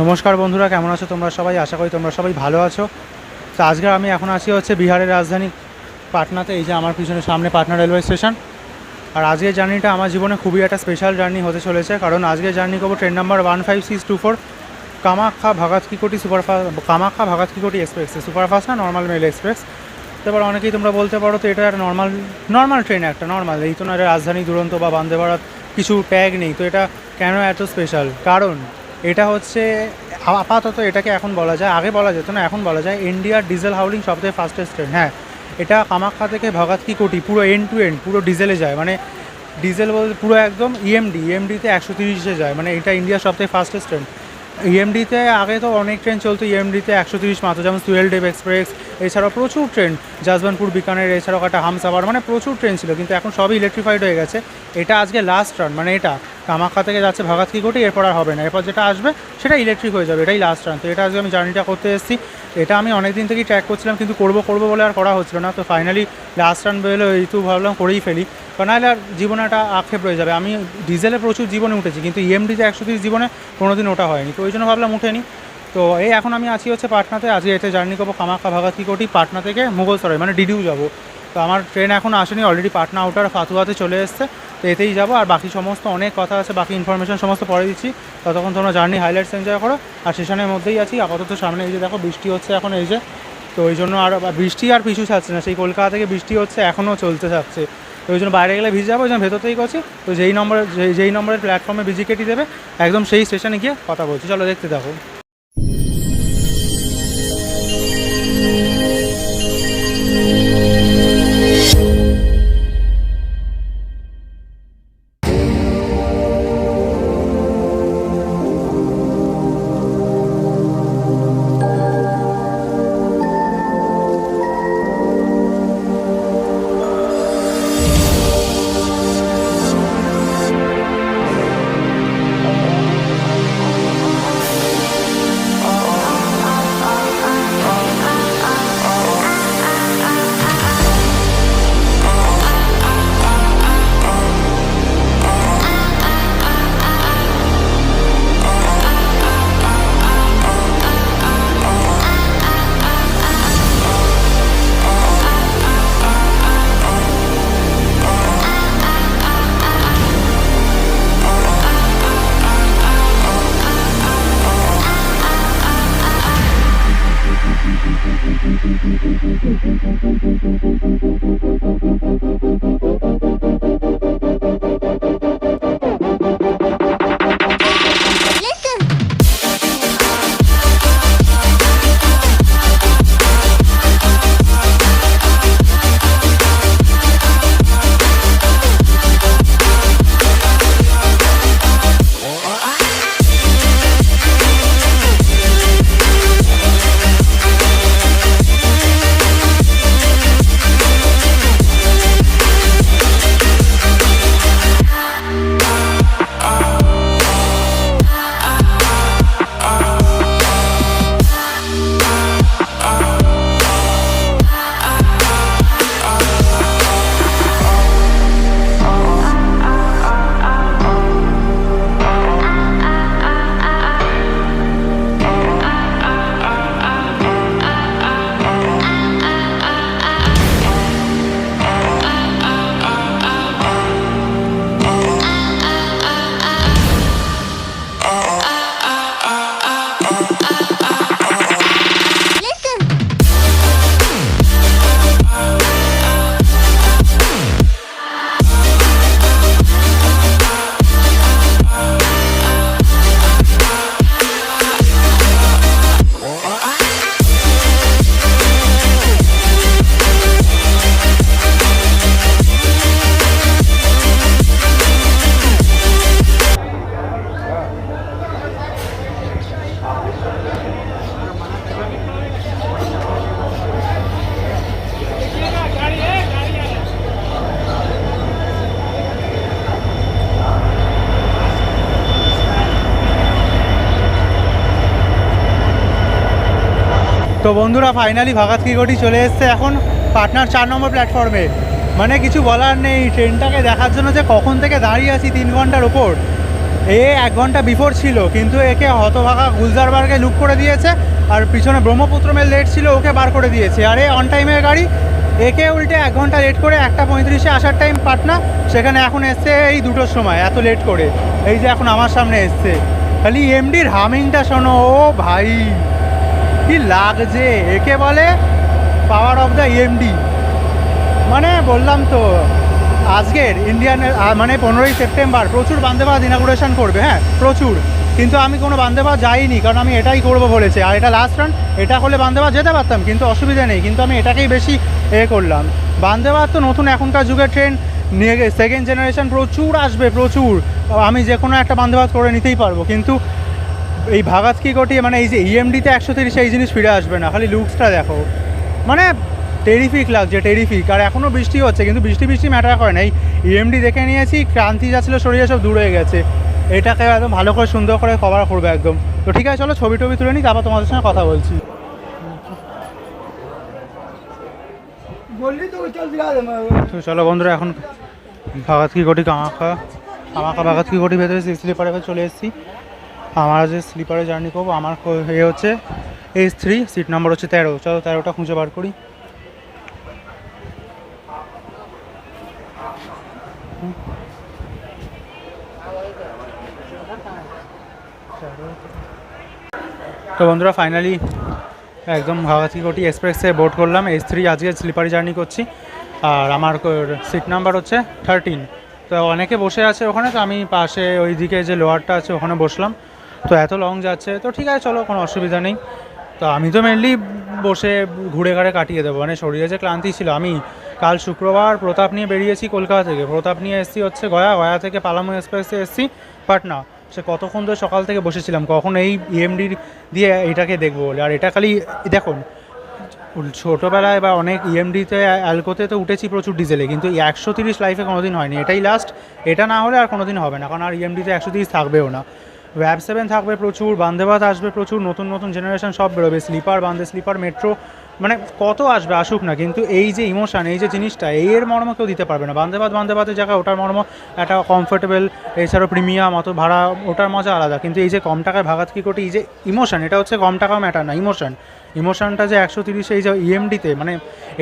নমস্কার বন্ধুরা, কেমন আছো তোমরা সবাই? আশা করি তোমরা সবাই ভালো আছো। তো আজকে আমি এখন আছি হচ্ছে বিহারের রাজধানী পাটনাতে। এই যে আমার পিছনে সামনে পাটনা রেলওয়ে স্টেশন। আর আজকের জার্নিটা আমার জীবনে খুবই একটা স্পেশাল জার্নি হতে চলেছে, কারণ আজকে জার্নি করবো ট্রেন নাম্বার 15624 কামাখ্যা ভাগত কি কোটি সুপারফাস্ট, কামাখ্যা ভাগত কি কোটি এক্সপ্রেস। সুপারফাস্ট না, নর্মাল মেল এক্সপ্রেস। তারপর অনেকেই তোমরা বলতে পারো তো এটা একটা নর্মাল ট্রেন, একটা নর্মাল, এই তো না এটা রাজধানী দুরন্ত বা বন্দে ভারত কিছু ট্যাগ নেই। তো এটা কেন এত স্পেশাল? কারণ এটা হচ্ছে আপাতত এটাকে এখন বলা যায়, আগে বলা যেত না, এখন বলা যায় ইন্ডিয়ার ডিজেল হাউলিং সবথেকে ফাস্টেস্ট ট্রেন। হ্যাঁ, এটা কামাখ্যা থেকে ভগত কি কোটি পুরো এন্ড টু এন্ড পুরো ডিজেলে যায়, মানে ডিজেল বলতে পুরো একদম ইএমডিতে 130-এ যায়, মানে এটা ইন্ডিয়ার সবথেকে ফাস্টেস্ট ট্রেন। ইএমডিতে আগে তো অনেক ট্রেন চলতো ইএমডিতে 130 মাত্র, যেমন সুয়েলডেভ এক্সপ্রেস, এছাড়াও প্রচুর ট্রেন, জাজবানপুর বিকানের, এছাড়াও একটা হামসাফার, মানে প্রচুর ট্রেন ছিল, কিন্তু এখন সবই ইলেকট্রিফাইড হয়ে গেছে। এটা আজকে লাস্ট রান, মানে এটা কামাখ্যা থেকে যাচ্ছে ভগত কি কোটি, এরপর আর হবে না, এরপর যেটা আসবে সেটা ইলেকট্রিক হয়ে যাবে, এটাই লাস্ট রান। তো এটা আজকে আমি জার্নিটা করতে এসেছি। এটা আমি অনেক দিন থেকেই ট্র্যাক করছিলাম, কিন্তু করবো বলে আর করা হচ্ছিল না। তো ফাইনালি লাস্ট রান বেরোলো, এই তো ভাবলাম করেই ফেলি, কারণ নাহলে আর জীবনে একটা আক্ষেপ রয়ে যাবে। আমি ডিজেলে প্রচুর জীবনে উঠেছি, কিন্তু ইএমডিতে 130 জীবনে কোনো দিন ওঠা হয়নি, তো ওই জন্য ভাবলাম উঠে নিই। তো এই এখন আমি আছি হচ্ছে পাটনাতে। আজকে এতে জার্নি করবো কামাখ্যা ভাগত কি কোটি, পাটনা থেকে মুঘলসরাই, মানে ডিডিউ যাবো। তো আমার ট্রেন এখন আসেনি, অলরেডি পাটনা আউটার ফাতুয়াতে চলে এসছে, তো এতেই যাবো। আর বাকি সমস্ত অনেক কথা আছে, বাকি ইনফরমেশন সমস্ত পরে দিচ্ছি, ততক্ষণ তোমরা জার্নি হাইলাইটস এনজয় করো। আর স্টেশনের মধ্যেই আছি আপাতত। সামনে এই যে দেখো বৃষ্টি হচ্ছে এখন, এই যে, তো ওই জন্য আর বৃষ্টি আর পিছু ছাড়ছে না, সেই কলকাতা থেকে বৃষ্টি হচ্ছে এখনও চলতে থাকছে। তো ওই জন্য বাইরে গেলে ভিজে যাবো, ওই জন্য ভেতর থেকেই করছি। তো যেই নম্বরের প্ল্যাটফর্মে বিজিকেটি দেবে একদম সেই স্টেশনে গিয়ে কথা বলছি, চলো দেখতে থাকো। তো বন্ধুরা ফাইনালি ভগত কি কোটি চলে এসছে এখন পাটনার 4 নম্বর প্ল্যাটফর্মে। মানে কিছু বলার নেই, ট্রেনটাকে দেখার জন্য যে কখন থেকে দাঁড়িয়ে আছি 3 ঘন্টার ওপর। এ 1 ঘন্টা বিফোর ছিল, কিন্তু একে হতভাগা গুলজারবার্গে লুক করে দিয়েছে, আর পিছনে ব্রহ্মপুত্র মেল লেট ছিল, ওকে বার করে দিয়েছে। আর এ অন টাইমের গাড়ি, একে উল্টে 1 ঘন্টা লেট করে 1:35-এ আসার টাইম পাটনা, সেখানে এখন এসছে এই 2টোর সময়, এত লেট করে। এই যে এখন আমার সামনে এসছে, খালি এমডির হামিংটা শোনো, ও ভাই কি লাগছে। একে বলে পাওয়ার অফ দ্য এমডি। মানে বললাম তো, আজকের ইন্ডিয়ান মানে 15ই সেপ্টেম্বর প্রচুর বন্দে ভারত ইনাগুরেশন করবে, হ্যাঁ প্রচুর, কিন্তু আমি কোনো বন্দে ভারত যাইনি, কারণ আমি এটাই করবো বলেছে। আর এটা লাস্ট রান, এটা করলে বন্দে ভারত যেতে পারতাম, কিন্তু অসুবিধা নেই, কিন্তু আমি এটাকেই বেশি করলাম। বন্দে ভারত তো নতুন এখনকার যুগের ট্রেন, নিয়ে সেকেন্ড জেনারেশন প্রচুর আসবে, প্রচুর। আমি যে কোনো একটা বন্দে ভারত করে নিতেই পারবো, কিন্তু এই ভাগাত কি কোটি মানে এই যে ইএমডিতে 130 এই জিনিস ফিরে আসবে না। খালি লুকসটা দেখো, মানে টেরিফিক লাগছে, টেরিফিক। আর এখনও বৃষ্টি হচ্ছে, কিন্তু বৃষ্টি ম্যাটার করে না। এই ইএমডি দেখে নিয়েছি, ক্রান্তি যাচ্ছিলো শরীরে, সব দূর হয়ে গেছে। এটাকে একদম ভালো করে সুন্দর করে কভার করবে একদম। তো ঠিক আছে, চলো ছবি টবি তুলে নিই, তারপর তোমাদের সঙ্গে কথা বলছি। তো চলো বন্ধুরা, এখন ভাগাত কি কোটি কামাখ্যা ভাগাত কি কোটি ভেতরে স্লিপারে চলে এসেছি। আমার যে স্লিপারে জার্নি করবো, আমার হচ্ছে S3, সিট নাম্বার হচ্ছে 13। চলো 13টা খুঁজে বার করি। তো বন্ধুরা, ফাইনালি একদম ভাগাত কি কোটি এক্সপ্রেসে বোর্ড করলাম। S3 আজকে স্লিপারে জার্নি করছি, আর আমার সিট নাম্বার হচ্ছে 13। তো অনেকে বসে আছে ওখানে, তো আমি পাশে ওই দিকে যে লোয়ারটা আছে ওখানে বসলাম। তো এত লং যাচ্ছে, তো ঠিক আছে চলো, কোনো অসুবিধা নেই। তো আমি তো মেনলি বসে ঘুরে ঘাড়ে কাটিয়ে দেবো, মানে শরীরে যে ক্লান্তি ছিল। আমি কাল শুক্রবার প্রতাপ নিয়ে বেরিয়েছি কলকাতা থেকে, প্রতাপ নিয়ে এসেছি হচ্ছে গয়া থেকে পালামু এক্সপ্রেসে এসেছি পাটনা। সে কতক্ষণ ধরে সকাল থেকে বসেছিলাম, কখন এই ইএমডি দিয়ে এটাকে দেখবো বলে। আর এটা খালি দেখুন, ছোটোবেলায় বা অনেক ইএমডিতে অ্যালকোতে তো উঠেছি প্রচুর ডিজেলে, কিন্তু 130 লাইফে কোনো দিন হয়নি, এটাই লাস্ট। এটা না হলে আর কোনো দিন হবে না, কারণ আর ইএমডিতে 130 থাকবেও না। ওয়াব 7 থাকবে প্রচুর, বন্দে ভারত আসবে প্রচুর, নতুন জেনারেশন সব বেরোবে, স্লিপার, বন্দে স্লিপার, মেট্রো, মানে কত আসবে, আসুক না। কিন্তু এই যে ইমোশান, এই যে জিনিসটা, এর মর্ম কেউ দিতে পারবে না। বন্দে ভারতের জায়গায় ওটার মর্ম একটা কমফোর্টেবল, এছাড়াও প্রিমিয়াম, অত ভাড়া, ওটার মজা আলাদা। কিন্তু এই যে কম টাকায় ভাগাত কি কোটি, এই যে ইমোশান, এটা হচ্ছে কম টাকাও ম্যাটার না, ইমোশনটা যে 130 এই যে ইএমডিতে, মানে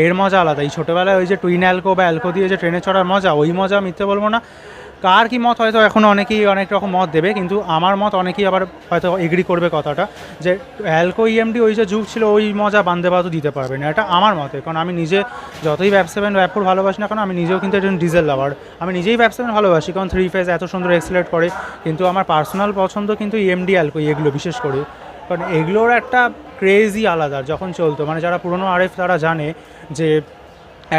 এর মজা আলাদা। এই ছোটোবেলায় ওই যে টুইন অ্যালকো বা অ্যালকো দিয়ে যে ট্রেনে চড়ার মজা, ওই মজা মিথ্যে বলবো না। কার কী মত, হয়তো এখনও অনেকেই অনেক রকম মত দেবে, কিন্তু আমার মত অনেকেই আবার হয়তো এগ্রি করবে কথাটা, যে অ্যালকো ইএমডি ওই যে যুগ ছিল, ওই মজা বন্দে ভারতও দিতে পারবে না, এটা আমার মতে। কারণ আমি নিজে যতই ওয়াব 7 ওয়াব 4 ভালোবাসি না, কারণ আমি নিজেও কিন্তু একজন ডিজেল লাভার, আমি নিজেই ওয়াব 7 ভালোবাসি, কারণ 3 ফেজ এত সুন্দর এক্সিলারেট করে। কিন্তু আমার পার্সোনাল পছন্দ কিন্তু ইএমডি অ্যালকো এগুলো বিশেষ করে, কারণ এগুলোর একটা ক্রেজি আলাদা যখন চলতো। মানে যারা পুরনো আরএফ তারা জানে যে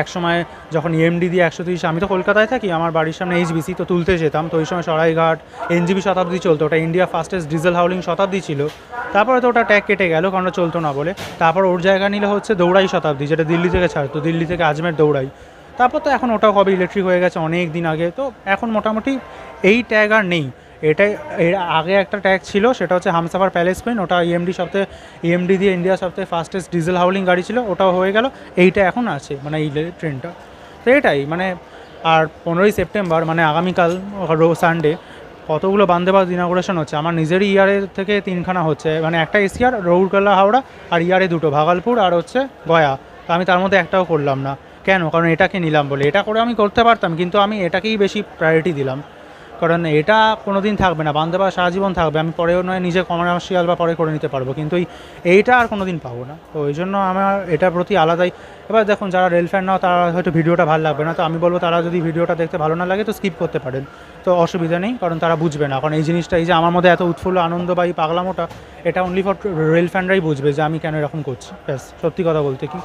এক সময় যখন ইএমডি দিয়ে 130, আমি তো কলকাতায় থাকি, আমার বাড়ির সামনে এইচবিসি, তো তুলতে যেতাম। তো ওই সময় সরাইঘাট এনজিবি শতাব্দী চলতো, ওটা ইন্ডিয়া ফাস্টেস্ট ডিজেল হাউলিং শতাব্দী ছিল। তারপরে তো ওটা ট্যাগ কেটে গেল, কারণ চলতো না বলে। তারপর ওর জায়গা নিলে হচ্ছে দৌড়াই শতাব্দী, যেটা দিল্লি থেকে ছাড়তো, দিল্লি থেকে আজমের দৌড়াই। তারপর তো এখন ওটাও কবে ইলেকট্রিক হয়ে গেছে অনেক দিন আগে। তো এখন মোটামুটি এই ট্যাগ আর নেই। এটাই এর আগে একটা ট্যাগ ছিল, সেটা হচ্ছে হামসাফার প্যালেস কুইন, ওটা ইএমডি দিয়ে ইন্ডিয়ার সবথেকে ফাস্টেস্ট ডিজেল হাউলিং গাড়ি ছিল, ওটাও হয়ে গেল। এইটা এখন আছে, মানে এই ট্রেনটা। তো এটাই মানে, আর 15ই সেপ্টেম্বর মানে আগামীকাল সানডে কতগুলো বন্দে ভারত ইনাগুরেশন হচ্ছে। আমার নিজেরই ইয়ারে থেকে 3খানা হচ্ছে, মানে একটা এশিয়ার রৌরকেল্লা হাওড়া, আর ইয়ারে 2টো ভাগলপুর আর হচ্ছে গয়া। তো আমি তার মধ্যে একটাও করলাম না, কেন? কারণ এটাকে নিলাম বলে। এটা করে আমি করতে পারতাম, কিন্তু আমি এটাকেই বেশি প্রায়োরিটি দিলাম, কারণ এটা কোনো দিন থাকবে না, বন্দে ভারত সারা জীবন থাকবে। আমি পরেও নয় নিজে কমার্শিয়াল বা পরে করে নিতে পারবো, কিন্তু এইটা আর কোনো দিন পাবো না। তো ওই জন্য আমার এটার প্রতি আলাদাই। এবার দেখুন, যারা রেল ফ্যান নাও তারা হয়তো ভিডিওটা ভালো লাগবে না, তো আমি বলবো তারা যদি ভিডিওটা দেখতে ভালো না লাগে তো স্কিপ করতে পারেন, তো অসুবিধা নেই, কারণ তারা বুঝবে না। কারণ এই জিনিসটা, এই যে আমার মধ্যে এত উৎফুল্ল আনন্দ বা এই পাগলামোটা, এটা অনলি ফর রেল ফ্যানরাই বুঝবে যে আমি কেন এরকম করছি। ব্যাস, সত্যি কথা বলতে কি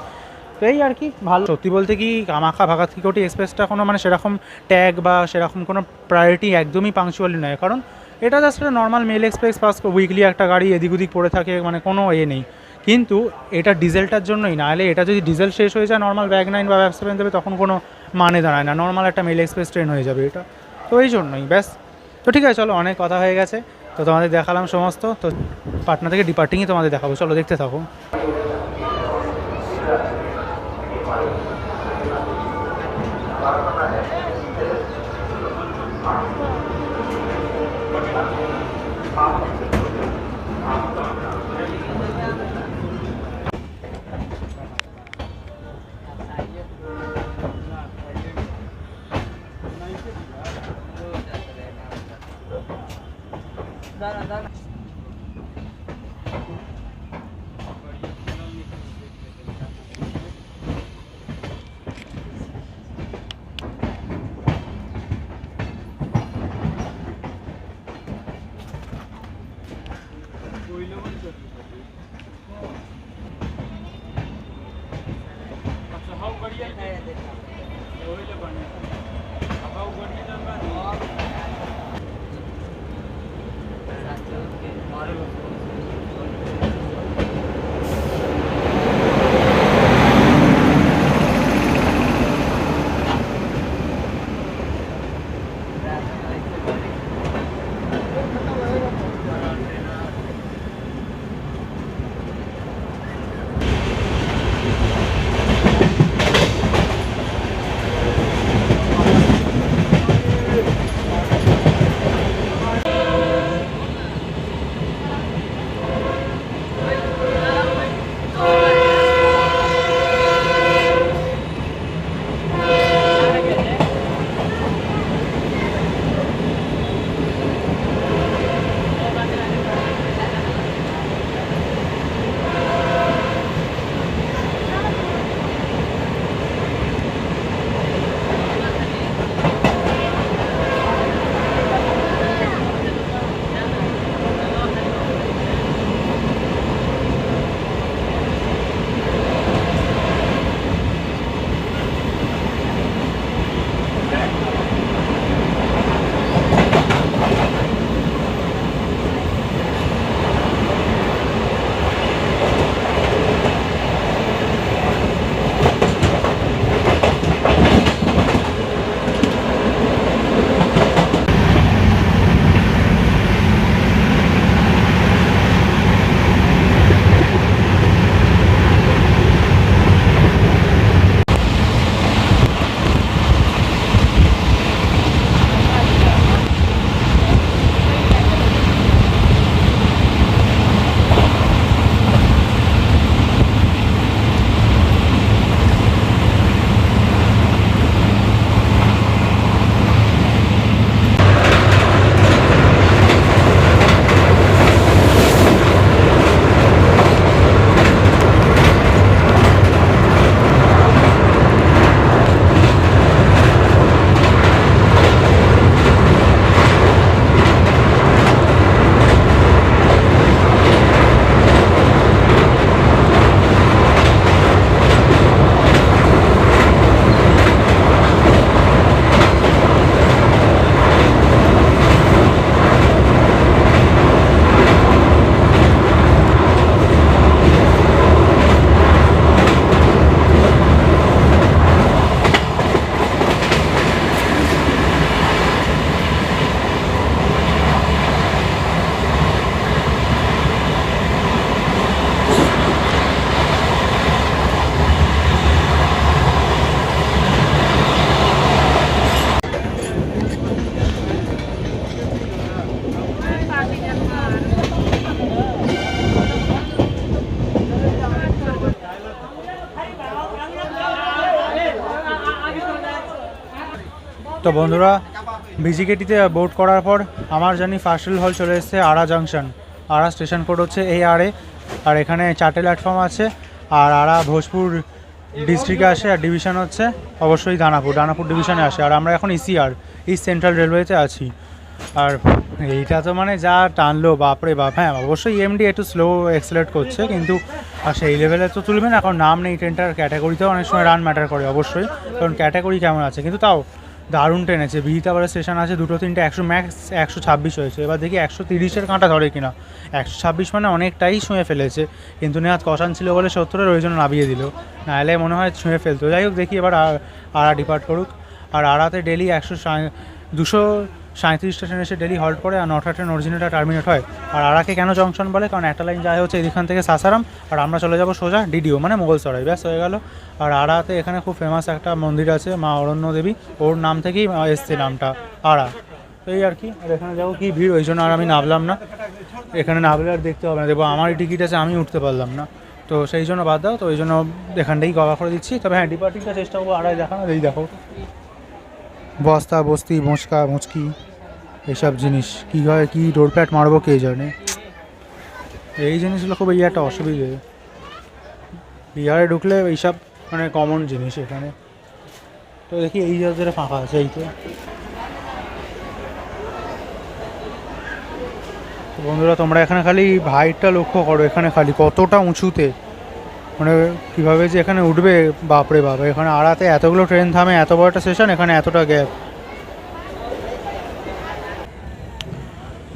তো এই আর কি ভালো। সত্যি বলতে কি, কামাখ্যা ভাগাত কি কোটি এক্সপ্রেসটা কোনো মানে সেরকম ট্যাগ বা সেরকম কোনো প্রায়োরিটি একদমই পাংচুয়ালি নয়, কারণ এটা জাস্ট একটা normal mail express pass, weekly একটা গাড়ি এদিক ওদিক পড়ে থাকে, মানে কোনো নেই। কিন্তু এটা ডিজেলটার জন্যই, না হলে এটা যদি ডিজেল শেষ হয়ে যায় নর্মাল ব্যাগ 9 বা ব্যাগ 7 দেবে, তখন কোনো মানে দাঁড়ায় না, নর্মাল একটা মেল এক্সপ্রেস ট্রেন হয়ে যাবে এটা। তো এই জন্যই ব্যাস। তো ঠিক আছে, চলো অনেক কথা হয়ে গেছে, তো তোমাদের দেখালাম সমস্ত। তো পাটনা থেকে ডিপার্টিংই তোমাদের দেখাবো, চলো দেখতে থাকো। তো বন্ধুরা ভিজিকেটিতে বোট করার পর আমার জানি ফার্স্ট হল চলে এসেছে আড়া জাংশন। আড়া স্টেশন কোড হচ্ছে ARA, আর এখানে 4টে প্ল্যাটফর্ম আছে। আর আড়া ভোজপুর ডিস্ট্রিক্টে আসে, আর ডিভিশন হচ্ছে অবশ্যই দানাপুর ডিভিশনে আসে। আর আমরা এখন ECR ইস্ট সেন্ট্রাল রেলওয়েতে আছি। আর এইটা তো মানে যা টানলো বাপরে বাপ। হ্যাঁ অবশ্যই EMD একটু স্লো এক্সেলারেট করছে, কিন্তু আর সেই লেভেলে তো তুলবে না, এখন নাম নেই ট্রেনটার। ক্যাটাগরিতেও অনেক সময় রান ম্যাটার করে অবশ্যই, কারণ ক্যাটাগরি কেমন আছে, কিন্তু তাও দারুণ টেনেছে। বিহিতাবাড়ের স্টেশন আছে 2-3টে, 100 ম্যাক্স 126 হয়েছে। এবার দেখি 130-এর কাঁটা ধরে কিনা। 126 মানে অনেকটাই ছুঁয়ে ফেলেছে, কিন্তু নেহাত কষান ছিল বলে 70-এর ওই জন্য নামিয়ে দিল, নাহলে মনে হয় ছুঁয়ে ফেলতো। যাই হোক দেখি এবার আড়া ডিপার্ট করুক। আর আড়াতে ডেলি 237 স্টেশন এসে ডেলি হল্ট করে, আর 9টা ট্রেন অরিজিনেটটা টার্মিনেট হয়। আর আড়াকে কেন জংশন বলে, কারণ একটা লাইন যায় হচ্ছে এখান থেকে সাসারাম, আর আমরা চলে যাব সোজা DDO মানে মোগলসরাই, ব্যাস হয়ে গেল। আর আড়াতে এখানে খুব ফেমাস একটা মন্দির আছে, মা অরণ্য দেবী, ওর নাম থেকেই এসছে নামটা আড়া। এই আর কি। আর এখানে যাবো কি ভিড়, ওই জন্য আর আমি নামলাম না। এখানে নামলে আর দেখতে হবে না, দেখবো আমারই টিকিট আছে আমি উঠতে পারলাম না, তো সেই জন্য বাদ দাও। তো ওই জন্য এখানটাই কভার করে দিচ্ছি। তবে হ্যাঁ ডিপার্টিংটা চেষ্টা করবো আড়াই দেখানো। এই দেখো বস্তা বস্তি মোচকা মুচকি এইসব জিনিস কী হয়, কী ডোরপ্যাট মারবো কে জানে। এই জিনিসগুলো খুব এই একটা অসুবিধে, বিহারে ঢুকলে এইসব মানে কমন জিনিস এখানে। তো দেখি এই জায়গাটা ফাঁকা আছে, এই তো। বন্ধুরা তোমরা এখানে খালি হাইটটা লক্ষ্য করো, এখানে খালি কতটা উঁচুতে, মানে কীভাবে যে এখানে উঠবে বাপরে বাপ, এখানে আড়াতে এতগুলো ট্রেন থামে, এত বড় একটা স্টেশন, এখানে এতটা গ্যাপ।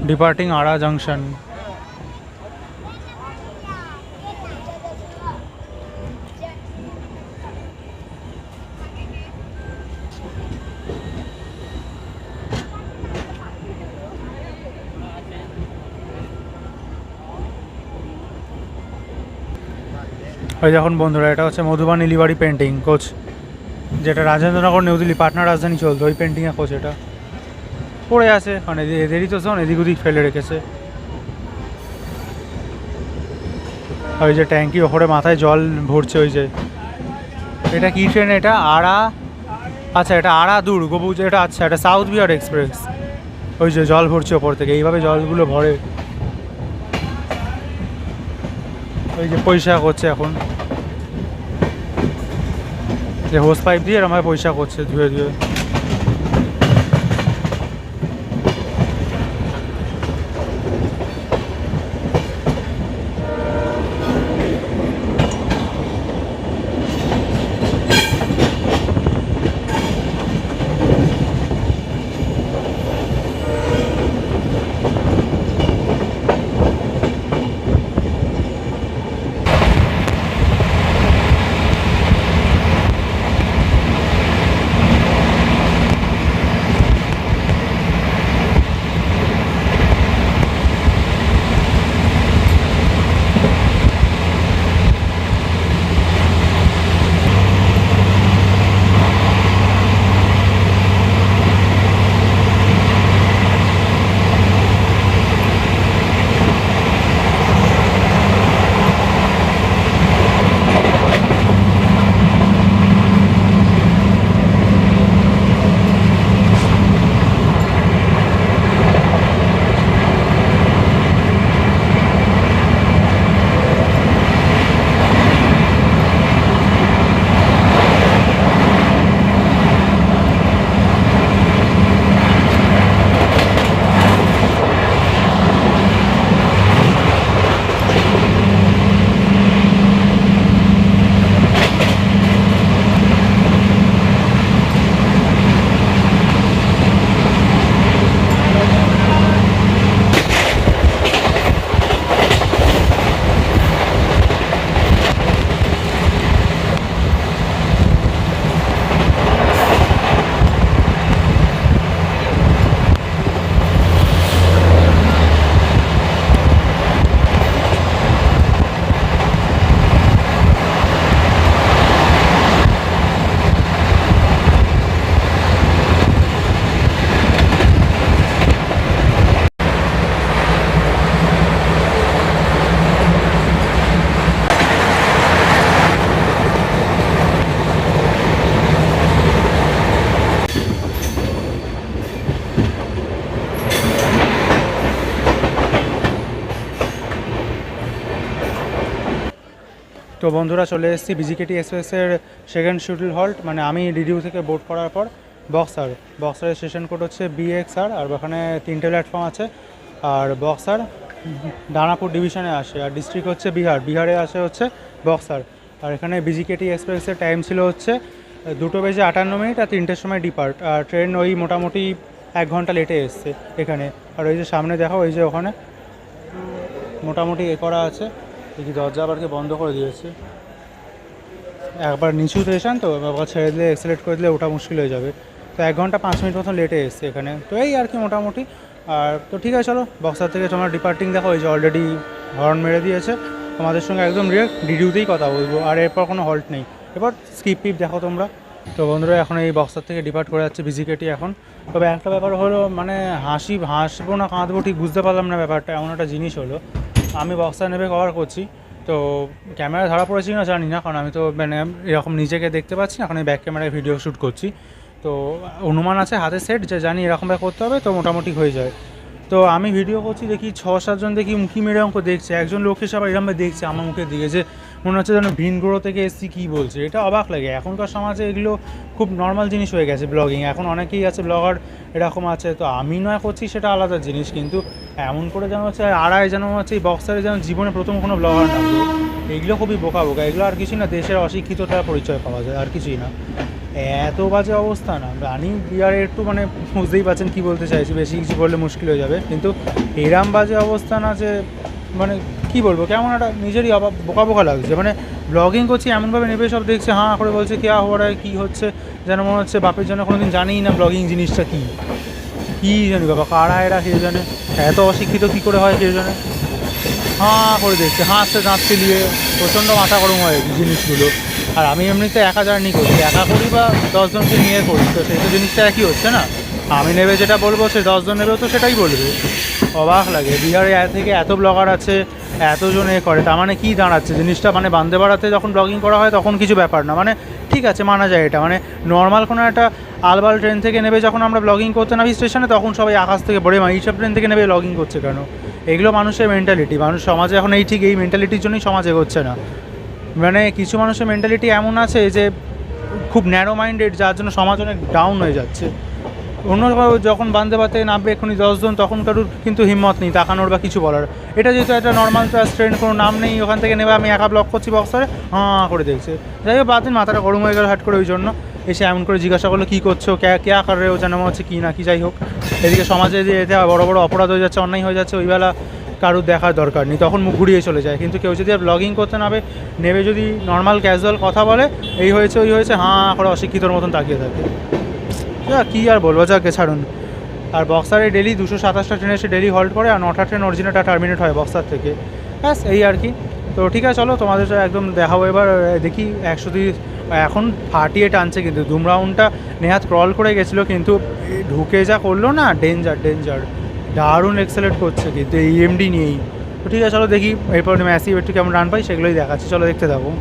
ডিপার্টিং আড়া জাংশন। ওই দেখুন বন্ধুরা, এটা হচ্ছে মধুবান ইলিবাড়ি পেন্টিং কোচ, যেটা রাজেন্দ্রনগর নিউ দিল্লি পাটনা রাজধানী চলতো, ওই পেন্টিংয়ে কোচ এটা পড়ে আছে। মানে এদেরই তো শোন, এদিক ওদিক ফেলে রেখেছে। ওই যে ট্যাঙ্কি ওপরে মাথায় জল ভরছে, ওই যে এটা কী ট্রেন, এটা আড়া, আচ্ছা এটা আড়া দুর্গ বুঝে, এটা আচ্ছা এটা সাউথ বিহার এক্সপ্রেস। ওই যে জল ভরছে ওপর থেকে, এইভাবে জলগুলো ভরে। ওই যে পয়সা করছে এখন, যে হোস পাইপ দিয়ে এরকম পয়সা করছে ধুয়ে ধুয়ে। তো বন্ধুরা চলে এসেছি বিজিকেটি এক্সপ্রেসের সেকেন্ড শিডিউল হল্ট, মানে আমি ডিডিউ থেকে বোর্ড করার পর বক্সারের স্টেশন কোড হচ্ছে BXR, আর ওখানে 3টে প্ল্যাটফর্ম আছে। আর বক্সার দানাপুর ডিভিশনে আসে, আর ডিস্ট্রিক্ট হচ্ছে বিহারে আসে হচ্ছে বক্সার। আর এখানে বিজিকেটি এক্সপ্রেসের টাইম ছিল হচ্ছে 2:58 আর 3টের সময় ডিপার্ট। আর ট্রেন ওই মোটামুটি 1 ঘন্টা লেটে এসছে এখানে। আর ওই যে সামনে দেখো, ওই যে ওখানে মোটামুটি করা আছে, দেখি দরজা আবারকে বন্ধ করে দিয়েছে। একবার নিচু স্টেশন তো, আবার ছেড়ে দিলে এক্সেলেট করে দিলে ওটা মুশকিল হয়ে যাবে। তো 1 ঘন্টা 5 মিনিট মতন লেটে এসছে এখানে। তো এই আর কি মোটামুটি। আর তো ঠিক আছে, চলো বক্সার থেকে তোমার ডিপার্টিং দেখো, ওই যে অলরেডি হর্ন মেরে দিয়েছে। তোমাদের সঙ্গে একদম ডিরেক্ট ডিডিউতেই কথা বলবো, আর এরপর কোনো হল্ট নেই। এবার স্কিপ পিপ দেখো তোমরা। তো বন্ধুরা এখন এই বক্সার থেকে ডিপার্ট করে যাচ্ছে বিজিকেটি এখন। তবে একটা ব্যাপার হলো, মানে হাসবো না কাঁদবো ঠিক বুঝতে পারলাম না ব্যাপারটা, এমন একটা জিনিস হলো। আমি বক্সার নেবে কভার করছি, তো ক্যামেরা ধরা পড়েছি না জানি না, কারণ আমি তো মানে এরকম নিজেকে দেখতে পাচ্ছি না, এখন আমি ব্যাক ক্যামেরায় ভিডিও শ্যুট করছি। তো অনুমান আছে হাতে সেট, যে জানি এরকমভাবে করতে হবে, তো মোটামুটি হয়ে যায়। তো আমি ভিডিও করছি, দেখি 6-7 জন দেখি মুখি মেরে অঙ্ক দেখছে। একজন লোক এসে আবার এরকমভাবে দেখছে আমার মুখের দিকে, যে মনে হচ্ছে যেন ভিন গ্রহ থেকে এসছি কী বলছে। এটা অবাক লাগে, এখনকার সমাজে এগুলো খুব নর্মাল জিনিস হয়ে গেছে ব্লগিং। এখন অনেকেই আছে ব্লগার এরকম আছে, তো আমি নয় করছি সেটা আলাদা জিনিস, কিন্তু এমন করে যেন হচ্ছে আড়াই যেন হচ্ছে এই বক্সারে যেন জীবনে প্রথম কোনো ব্লগার নামলো। এইগুলো খুবই বোকা বোকা, এগুলো আর কিছুই না, দেশের অশিক্ষিততা পরিচয় পাওয়া যায়, আর কিছুই না। এত বাজে অবস্থা না, জানি বিহারে একটু মানে বুঝতেই পারছেন কী বলতে চাইছি, বেশি কিছু বললে মুশকিল হয়ে যাবে, কিন্তু এরম বাজে অবস্থা না যে মানে কী বলবো, কেমন একটা নিজেরই অবাক বোকা বোকা লাগছে। মানে ব্লগিং করছি এমনভাবে নেবে সব দেখছে হাঁ করে বলছে কে হওয়ার কী হচ্ছে, যেন মনে হচ্ছে বাপের জন্য কোনো দিন জানিই না ব্লগিং জিনিসটা কী। কী জানি বাবা, কারা এরা কে জানে, এত অশিক্ষিত কী করে হয় কে জানে। হাঁ করে দেখছে, হাসছে দাঁত চিলিয়ে, প্রচণ্ড মাথা গরম হয় জিনিসগুলো। আর আমি এমনিতে একা জার্নি করি, একা করি বা 10 জনকে নিয়ে করি, তো সেই তো জিনিসটা একই হচ্ছে না। আমি নেবে যেটা বলবো সে 10 জন নেবেও তো সেটাই বলবে। অবাক লাগে, বিহারে থেকে এত ব্লগার আছে, এতজন করে, তার মানে কী দাঁড়াচ্ছে জিনিসটা, মানে বান্দে ভারতে যখন ব্লগিং করা হয় তখন কিছু ব্যাপার না, মানে ঠিক আছে মানা যায় এটা, মানে নর্মাল কোনো একটা আলবাল ট্রেন থেকে নেবে যখন আমরা ব্লগিং করতে নামি স্টেশনে, তখন সবাই আকাশ থেকে পড়ে এইসব ট্রেন থেকে নেবে ব্লগিং করছে কেন। এগুলো মানুষের মেন্টালিটি, মানুষ সমাজে এখন এই ঠিক এই মেন্টালিটির জন্যই সমাজ এগোচ্ছে না। মানে কিছু মানুষের মেন্টালিটি এমন আছে যে খুব ন্যারো মাইন্ডেড, যার জন্য সমাজ অনেক ডাউন হয়ে যাচ্ছে। অন্য যখন বান্দে ভারতে নামবে এক্ষুনি 10 জন, তখন কারুর কিন্তু হিম্মত নেই তাকানোর বা কিছু বলার। এটা যেহেতু একটা নর্মাল ট্রেন, কোনো নাম নেই, ওখান থেকে নেবে আমি একা ব্লগ করছি বক্সারে, হাঁ করে দেখছে। যাই হোক বাদ দিন, মাথাটা গরম হয়ে গেল হাট করে, ওই জন্য এসে এমন করে জিজ্ঞাসা করলো কী করছো, কে আকারে ও যেন হচ্ছে কী না কি। যাই হোক, এদিকে সমাজে যে এতে বড় বড় অপরাধ হয়ে যাচ্ছে, অন্যায় হয়ে যাচ্ছে, ওইবেলা কারুর দেখার দরকার নেই, তখন মুখ ঘুরিয়ে চলে যায়। কিন্তু কেউ যদি আর ব্লগিং করতে নেবে যদি নর্মাল ক্যাজুয়াল কথা বলে, এই হয়েছে ওই হয়েছে, হাঁ করে অশিক্ষিতর মতন তাকিয়ে থাকে। কী আর বলবো, যাকে ছাড়ুন। আর বক্সারে ডেলি 227টা ট্রেন এসে ডেলি হল্ট করে, আর 9টা ট্রেন অরিজিনালটা টার্মিনেট হয় বক্সার থেকে, ব্যাস এই আর কি। তো ঠিক আছে চলো, তোমাদের একদম দেখাবো এবার। দেখি 130 এখন ফাটিয়ে টানছে, কিন্তু দুমরাউন্ডটা নেহাত ক্রল করে গেছিলো, কিন্তু ঢুকে যা করলো না, ডেঞ্জার ডেঞ্জার, দারুণ এক্সেলেট করছে কিন্তু এই ইএমডি নিয়েই। তো ঠিক আছে চলো দেখি এরপর ম্যাসিভ একটু কেমন রান পাই, সেগুলোই দেখাচ্ছি, চলো দেখতে থাকো।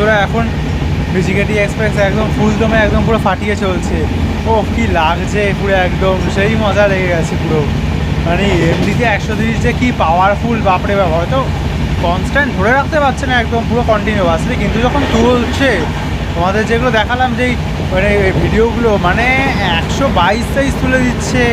বন্ধুরা এখন বিজিকেটি এক্সপ্রেস একদম ফুল দমে একদম পুরো ফাটিয়ে চলছে। ও কি লাগছে পুরো, একদম সেই মজা লেগে গেছে পুরো। মানে এমনিতে 130 যে কি পাওয়ারফুল, বাপরে বাপ, হয়তো কনস্ট্যান্ট ধরে রাখতে পারছে না একদম পুরো কন্টিনিউয়াসলি, কিন্তু যখন তুলছে তোমাদের যেগুলো দেখালাম যেই মানে ভিডিওগুলো, মানে 122-23 তুলে দিচ্ছে।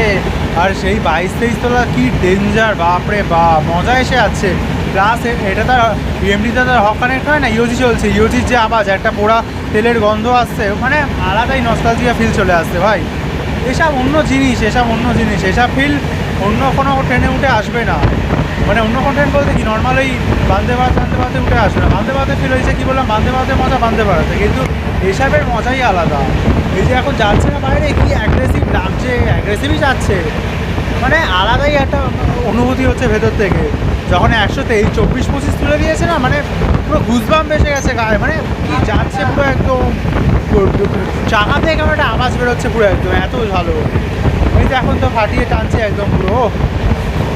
আর সেই 22-23 তোলা কি ডেঞ্জার, বাপরে বাপ, মজা এসে যাচ্ছে। প্লাস এটা তার বিএমডিতে তার হক কানেক্ট হয় না, ইওজি চলছে, ইওজির যে আওয়াজ, একটা পোড়া তেলের গন্ধ আসছে, মানে আলাদাই নস্টালজিয়া ফিল চলে আসছে ভাই। এসব অন্য জিনিস, এসব ফিল অন্য কোনো ট্রেনে উঠে আসবে না। মানে অন্য কোনো ট্রেন বলতে কি নর্মাল ওই বান্দে ভারতে উঠে আসবে না। বান্দে ভারতে ফিল হয়েছে কি বললাম, বান্দে ভারতের মজা বান্দে ভারতে, কিন্তু এসবের মজাই আলাদা। এই যে এখন যাচ্ছে না বাইরে, কি অ্যাগ্রেসিভ লাগছে, অ্যাগ্রেসিভই যাচ্ছে, মানে আলাদাই একটা অনুভূতি হচ্ছে ভেতর থেকে। যখন 124-25 তুলে দিয়েছে না, মানে পুরো ঘুষবাম বেসে গেছে গায়ে, মানে কি যাচ্ছে পুরো একদম চাকা থেকে কেমন একটা আওয়াজ বেরোচ্ছে পুরো একদম, এত ভালো। কিন্তু এখন তো ফাটিয়ে টানছে একদম পুরো,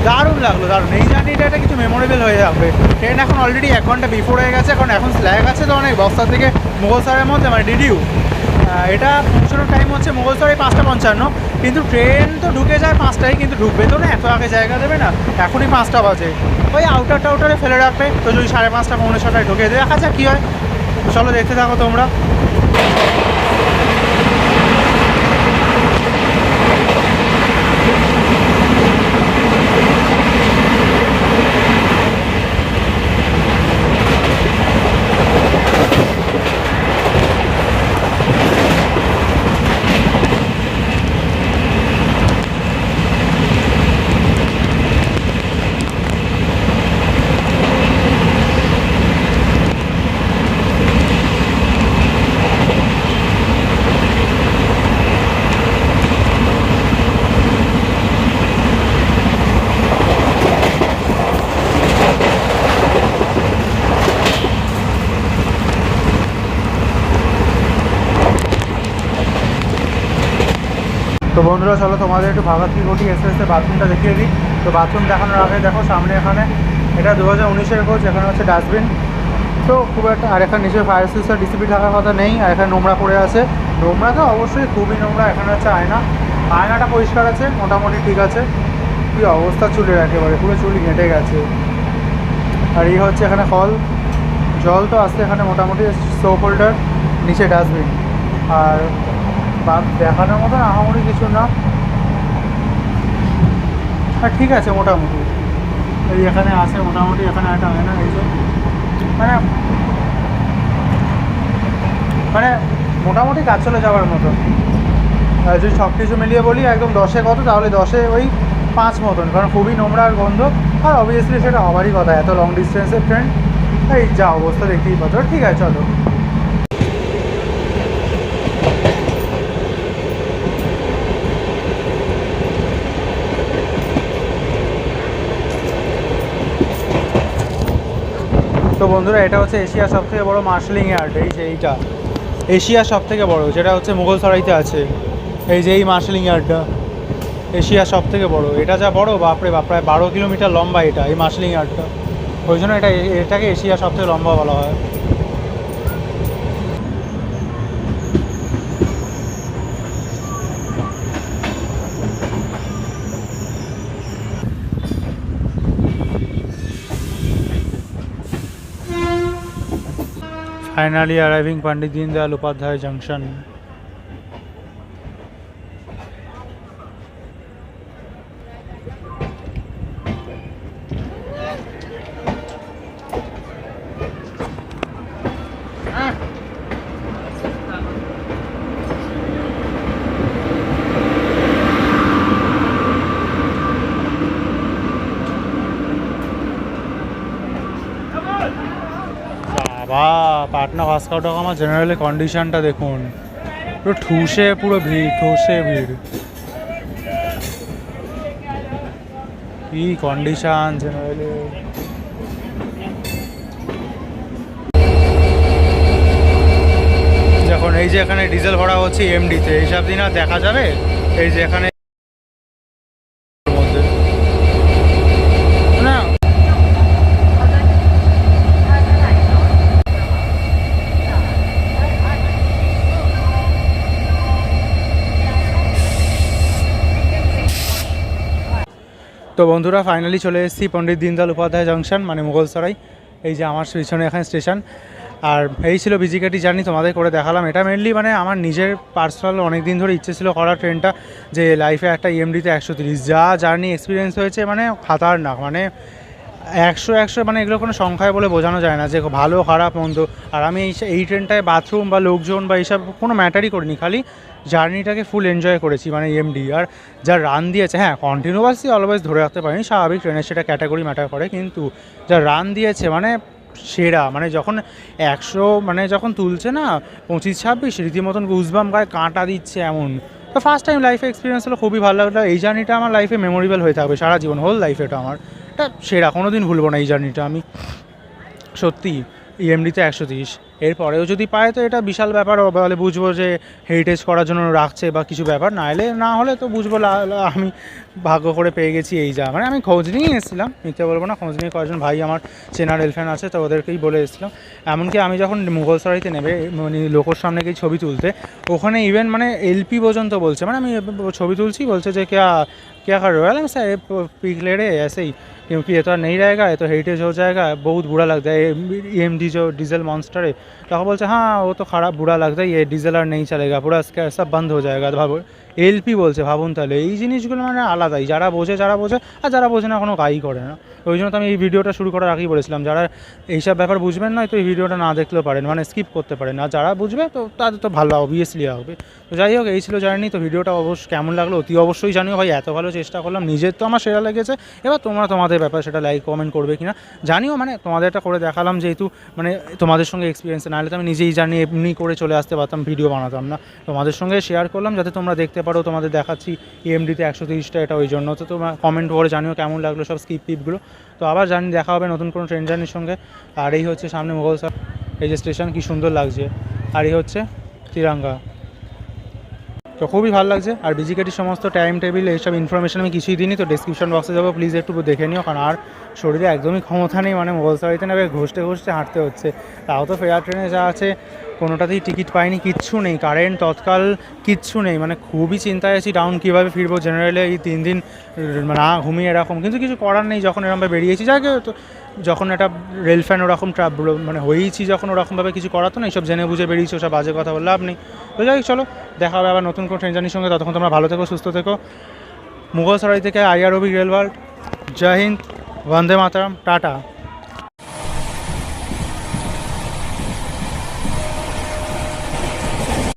দারুণ লাগলো, দারুণ। এই জার্নিটা একটা কিছু মেমোরেবল হয়ে যাবে। ট্রেন এখন অলরেডি 1 ঘন্টা বিফোর হয়ে গেছে, এখন স্ল্যাগ আছে তো অনেক, বস্তা থেকে মুঘলসরাইয়ের মধ্যে, মানে ডিডিউ এটা পৌঁছানোর টাইম হচ্ছে মুঘলসরাই 5:55, কিন্তু ট্রেন তো ঢুকে যায় 5টায়, কিন্তু ঢুকবে তো না, এত আগে জায়গা দেবে না, এখনই 5টা বাজে। ওই আউটারে ফেলে রাখবে, তো যদি 5:30 পৌনে 6টায় ঢুকে দেখা যাক কী হয়। চলো দেখতে থাকো তোমরা। তো বন্ধুরা চলো তোমাদের একটু ভাগীরথী এক্সপ্রেসের বাথরুমটা দেখিয়ে দিই। তো বাথরুম দেখানোর আগে দেখো সামনে এখানে এটা 2019-এর কোচ, এখানে হচ্ছে ডাস্টবিন, তো খুব একটা, আর এখানে নিচে ফায়ার সিস্টেম ডিসিপি থাকার কথা নেই, আর এখানে নোংরা পড়ে আছে, নোংরা তো অবশ্যই খুবই নোংরা। এখানে হচ্ছে আয়নাটা পরিষ্কার আছে মোটামুটি, ঠিক আছে। কী অবস্থা চুলের, একেবারে পুরো চুল ঘেঁটে গেছে। আর এই হচ্ছে এখানে কল, জল তো আসছে এখানে মোটামুটি, সোপ হোল্ডার, নিচে ডাস্টবিন, আর দেখানোর মতন আহামরি কিছু না, আর ঠিক আছে মোটামুটি। এই এখানে আছে মোটামুটি, এখানে একটা হয় না, এই যে মানে মানে মোটামুটি কাজ চলে যাওয়ার মতো। যদি সব কিছু মিলিয়ে বলি একদম 10-এ কত, তাহলে 10-এ ওই 5 মতন, কারণ খুবই নোংরা আর গন্ধ। আর অবভিয়াসলি সেটা হবারই কথা, এত লং ডিস্টেন্সের ট্রেন, এই যা অবস্থা দেখতেই পাচ্ছ। ঠিক আছে চলো। তো বন্ধুরা এটা হচ্ছে এশিয়ার সবথেকে বড় মার্শালিং ইয়ার্ড, এই যে এইটা এশিয়ার সবথেকে বড়, যেটা হচ্ছে মুঘলসরাইতে আছে। এই যে এই মার্শালিং ইয়ার্ডটা এশিয়ার সবথেকে বড়, এটা যা বড়, বাপরে বাপ, প্রায় 12 কিলোমিটার লম্বা এটা, এই মার্শালিং ইয়ার্ডটা। ওই জন্য এটাকে এশিয়ার সবথেকে লম্বা বলা হয়। Finally arriving Pandit Deendayal Upadhyay Junction. বাবা, পাটনা ভাস্কো-ডা-গামা জেনারেলের কন্ডিশনটা দেখুন, পুরো ঠুসে, পুরো ভিড়, ঠুসে ভিড়, কি কন্ডিশন জেনারেলে। যখন এই যে এখানে ডিজেল ভরা হচ্ছে এমডিতে, এইসব দিন আর দেখা যাবে? এই যে এখানে তো বন্ধুরা ফাইনালি চলে এসেছি পণ্ডিত দীনদয়াল উপাধ্যায় জংশন মানে মুঘলসরাই। এই যে আমার পিছনে এখানে স্টেশন। আর এই ছিল বিজিকেটি জার্নি, তোমাদের করে দেখালাম। এটা মেনলি মানে আমার নিজের পার্সোনাল অনেক দিন ধরে ইচ্ছে ছিল করার ট্রেনটা, যে লাইফে একটা ইএমডিতে 130 যা জার্নি এক্সপিরিয়েন্স হয়েছে মানে খাতারনাক, মানে 100 মানে এগুলো কোনো সংখ্যায় বলে বোঝানো যায় না যে ভালো খারাপ মন্দ। আর আমি এই ট্রেনটায় বাথরুম বা লোকজন বা এইসব কোনো ম্যাটারই করিনি, খালি জার্নিটাকে ফুল এনজয় করেছি মানে ইএমডি। আর যা রান দিয়েছে, হ্যাঁ কন্টিনিউয়াসলি অলওয়েজ ধরে রাখতে পারিনি, স্বাভাবিক ট্রেনের সেটা ক্যাটাগরি ম্যাটার করে, কিন্তু যা রান দিয়েছে মানে সেরা। মানে যখন 100 মানে যখন তুলছে না 25-26 রীতিমতন গুজবাম গায়ে কাঁটা দিচ্ছে এমন। তো ফার্স্ট টাইম লাইফে এক্সপিরিয়েন্স হলো, খুবই ভালো লাগলো। এই জার্নিটা আমার লাইফে মেমোরেবল হয়ে থাকবে সারা জীবন, হোল লাইফ এটা আমার এটা সেরা, কোনো দিন ভুলবো না এই জার্নিটা আমি সত্যি। ইএমডিতে 130 এরপরেও যদি পায় তো এটা বিশাল ব্যাপার, বলে বুঝবো যে হেরিটেজ করার জন্য রাখছে বা কিছু ব্যাপার, না হলে তো বুঝবো আমি ভাগ্য করে পেয়ে গেছি এই যা। মানে আমি খোঁজ নিয়েই এসেছিলাম, মিথ্যে বলবো না, খোঁজ নিয়ে কয়েকজন ভাই আমার চেনা রেলফ্যান আছে তো ওদেরকেই বলে এসেছিলাম। এমনকি আমি যখন মুঘলসরাইতে নেবে মানে লোকের সামনে গিয়ে ছবি তুলতে, ওখানে ইভেন মানে এলপি পর্যন্ত বলছে, মানে আমি ছবি তুলছি বলছে যে क्या कर रहे हो? सर पिक ले रहे ऐसे ही, क्योंकि ये तो नहीं रहेगा, ये तो हेरिटेज हो जाएगा, बहुत बुरा लगता है EMD जो डीजल मॉन्स्टर है। तो बोलते हाँ वो तो खराब बुरा लगता है, ये डीजल और नहीं चलेगा, पूरा सब बंद हो जाएगा। तो भाबो এলপি বলছে, ভাবুন তাহলে এই জিনিসগুলো মানে আলাদাই, যারা বোঝে আর যারা বোঝে না কোনো কাজই করে না। ওই জন্য তো আমি এই ভিডিওটা শুরু করার আগেই বলেছিলাম, যারা এইসব ব্যাপার বুঝবেন না তো এই ভিডিওটা না দেখলেও পারেন, মানে স্কিপ করতে পারেন। আর যারা বুঝবে তো তাদের তো ভালো অবভিয়াসলি হবে। তো যাই হোক, এই ছিল জার্নি। তো ভিডিওটা কেমন লাগলো অতি অবশ্যই জানিও ভাই, এত ভালো চেষ্টা করলাম, নিজের তো আমার সেরা লেগেছে, এবার তোমরা তোমাদের ব্যাপার সেটা লাইক কমেন্ট করবে কিনা জানিও। মানে তোমাদের এটা করে দেখালাম যেহেতু মানে তোমাদের সঙ্গে এক্সপিরিয়েন্স, নাহলে তো আমি নিজেই জানি এমনি করে চলে আসতে পারতাম, ভিডিও বানাতাম না। তোমাদের সঙ্গে শেয়ার করলাম যাতে তোমরা দেখতে পারো, তোমাদের দেখাচ্ছি EMDতে 130টা, এটা ওই জন্য। তো তোমরা কমেন্ট করে জানিও কেমন লাগলো সব স্কিপ টিপগুলো। তো আবার জানি দেখা হবে নতুন কোনো ট্রেন জার্নির সঙ্গে। আর এই হচ্ছে সামনে মুঘলসরাই, এই যে স্টেশন কি সুন্দর লাগছে, আর এই হচ্ছে তিরাঙ্গা, তো খুবই ভালো লাগছে। আর বিজিকেটির সমস্ত টাইম টেবিল এইসব ইনফরমেশন আমি কিছুই দিইনি, তো ডিসক্রিপশন বক্সে যাবো, প্লিজ একটু দেখে নিও। কারণ আর শরীরে একদমই ক্ষমতা নেই, মানে মুঘলসরাইতে নেবে ঘষতে হাঁটতে হচ্ছে। তাও তো ফেয়ার ট্রেনে যা আছে কোনোটাতেই টিকিট পাইনি, কিচ্ছু নেই, কারেন্ট তৎকাল কিচ্ছু নেই, মানে খুবই চিন্তায় আছি ডাউন কীভাবে ফিরবো। জেনারেলে এই 3 দিন না ঘুমিয়ে এরকম, কিন্তু কিছু করার নেই, যখন এরকমভাবে বেরিয়েছি যাকে তো, যখন একটা রেল ফ্যান ওরকম মানে হয়েইছি যখন, ওরকমভাবে কিছু করা তো না, এইসব জেনে বুঝে বেরিয়েছি, ওসব বাজে কথা বললে লাভ নেই। তো যাই চলো, দেখা হবে আবার নতুন কোনো ট্রেন জার্নির সঙ্গে। ততক্ষণ তোমরা ভালো থেকো, সুস্থ থেকো। মুঘলসরাই থেকে IROB রেল ওয়ার্ল্ড, জয় হিন্দ, বন্দে মাতরম, টাটা।